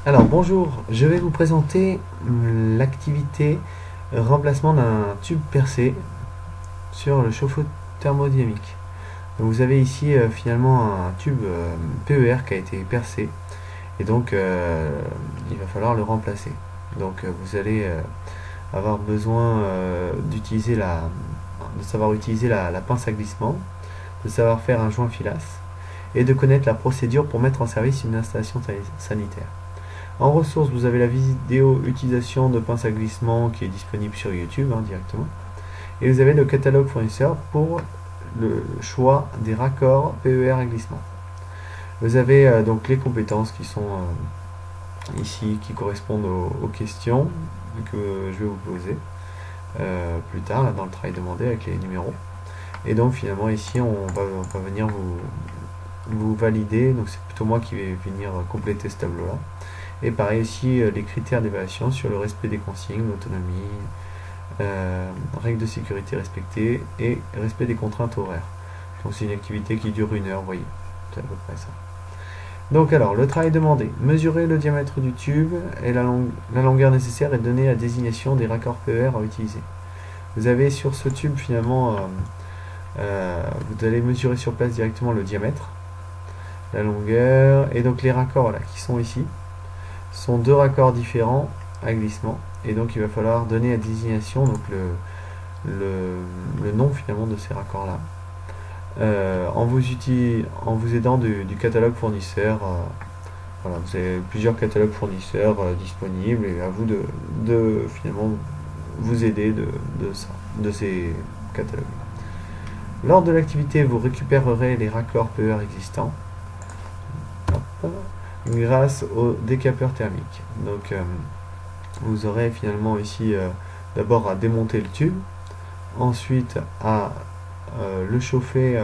Alors bonjour, je vais vous présenter l'activité remplacement d'un tube percé sur le chauffe-eau thermodynamique. Donc vous avez ici finalement un tube PER qui a été percé et donc il va falloir le remplacer. Donc vous allez avoir besoin de savoir utiliser la pince à glissement, de savoir faire un joint filasse et de connaître la procédure pour mettre en service une installation sanitaire. En ressources, vous avez la vidéo utilisation de pince à glissement qui est disponible sur YouTube directement. Et vous avez le catalogue fournisseur pour le choix des raccords PER à glissement. Vous avez donc les compétences qui sont ici, qui correspondent aux questions que je vais vous poser plus tard là, dans le travail demandé avec les numéros. Et donc finalement ici on va venir vous valider, donc c'est plutôt moi qui vais venir compléter ce tableau là. Et pareil ici, les critères d'évaluation sur le respect des consignes, l'autonomie, règles de sécurité respectées et respect des contraintes horaires. Donc c'est une activité qui dure 1 heure, vous voyez, c'est à peu près ça. Donc alors, le travail demandé, mesurer le diamètre du tube et la longueur nécessaire et donner la désignation des raccords PER à utiliser. Vous avez sur ce tube finalement, vous allez mesurer sur place directement le diamètre, la longueur et donc les raccords là, qui sont ici. Sont 2 raccords différents à glissement et donc il va falloir donner la désignation, donc le nom finalement de ces raccords là en vous aidant du catalogue fournisseur. Voilà, vous avez plusieurs catalogues fournisseurs disponibles et à vous de finalement vous aider de ces catalogues. Lors de l'activité, vous récupérerez les raccords PER existants. Hop, grâce au décapeur thermique. Donc vous aurez finalement ici d'abord à démonter le tube, ensuite à le chauffer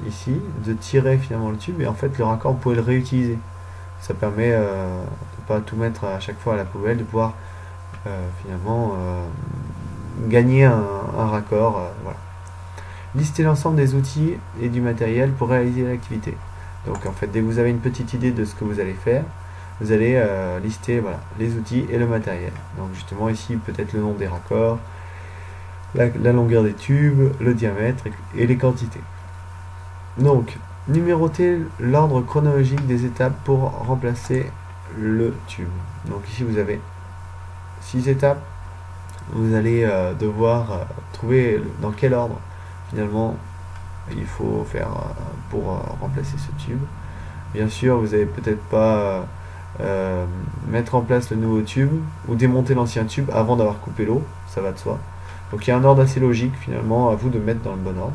ici, de tirer finalement le tube et en fait le raccord vous pouvez le réutiliser. Ça permet de ne pas tout mettre à chaque fois à la poubelle, de pouvoir finalement gagner un raccord. Voilà. Listez l'ensemble des outils et du matériel pour réaliser l'activité. Donc en fait, dès que vous avez une petite idée de ce que vous allez faire, vous allez lister les outils et le matériel. Donc justement ici, peut-être le nom des raccords, la longueur des tubes, le diamètre et les quantités. Donc, numérotez l'ordre chronologique des étapes pour remplacer le tube. Donc ici, vous avez 6 étapes. Vous allez devoir trouver dans quel ordre finalement il faut faire pour remplacer ce tube. Bien sûr, vous n'allez peut-être pas mettre en place le nouveau tube ou démonter l'ancien tube avant d'avoir coupé l'eau, ça va de soi. Donc il y a un ordre assez logique finalement, à vous de mettre dans le bon ordre.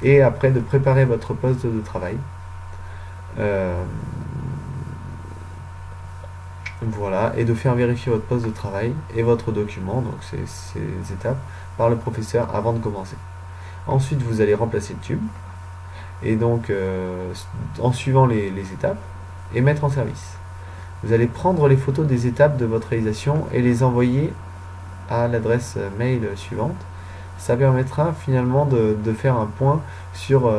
Et après de préparer votre poste de travail. Voilà, et de faire vérifier votre poste de travail et votre document, donc ces étapes, par le professeur avant de commencer. Ensuite, vous allez remplacer le tube, et donc en suivant les étapes, et mettre en service. Vous allez prendre les photos des étapes de votre réalisation et les envoyer à l'adresse mail suivante. Ça permettra finalement de faire un point sur,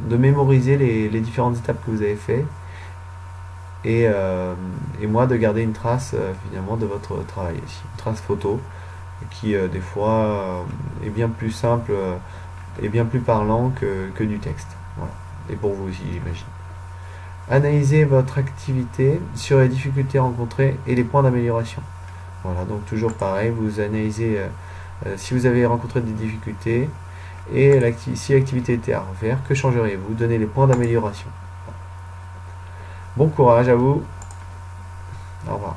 de mémoriser les différentes étapes que vous avez fait, et moi de garder une trace finalement de votre travail ici, une trace photo qui des fois est bien plus simple et bien plus parlant que du texte. Voilà. Et pour vous aussi, j'imagine. Analysez votre activité sur les difficultés rencontrées et les points d'amélioration. Voilà, donc toujours pareil, vous analysez si vous avez rencontré des difficultés et si l'activité était à refaire, que changeriez-vous? Donnez les points d'amélioration. Bon courage à vous. Au revoir.